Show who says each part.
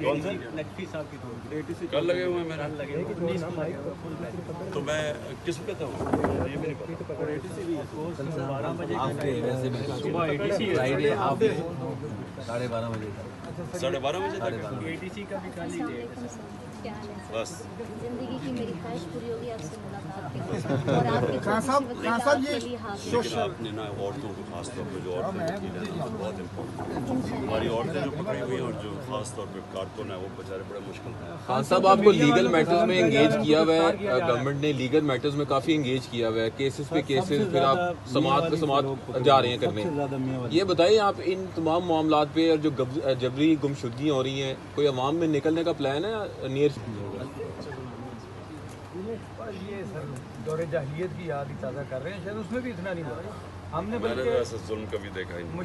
Speaker 1: کون سے کل لگے ہوئے ہیں میرے؟ تو میں کس پہ تھا؟ یہ میرے پاس
Speaker 2: صبح فرائیڈے آپ 12:30 بجے تک
Speaker 1: 12:30 بجے تک بس
Speaker 3: زندگی کی میری خواہش پوری ہوگی آپ سے ملاقات کے اور آپ کے
Speaker 4: خان صاحب یہ
Speaker 1: لیکن آپ نے نا عورتوں کو خاص طور پہ جو عورتیں وکیل ہیں نا بہت امپورٹنٹ ہماری عورتیں جو پکڑی ہوئی ہیں اور جو خاص طور پہ کارکن ہیں وہ بیچارے بڑے مشکل ہیں.
Speaker 5: خان صاحب آپ کو لیگل میٹرز میں انگیج کیا ہوا ہے, گورنمنٹ نے لیگل میٹرز میں کافی انگیج کیا ہوا ہے, کیسز پہ کیسز, پھر آپ سماعت پہ سماعت جا رہے ہیں کرنے. یہ بتائیں آپ ان تمام معاملات پہ اور جو جبری گمشدگیاں ہو رہی ہیں, کوئی عوام میں نکلنے کا پلان ہے نیئر؟
Speaker 4: یہ سر دور جاہلیت کی یاد ہی تازہ کر رہے ہیں, شاید اس میں بھی اتنا نہیں ہوا. ہم نے
Speaker 1: میں نے تو ایسا ظلم کبھی دیکھا ہی نہیں.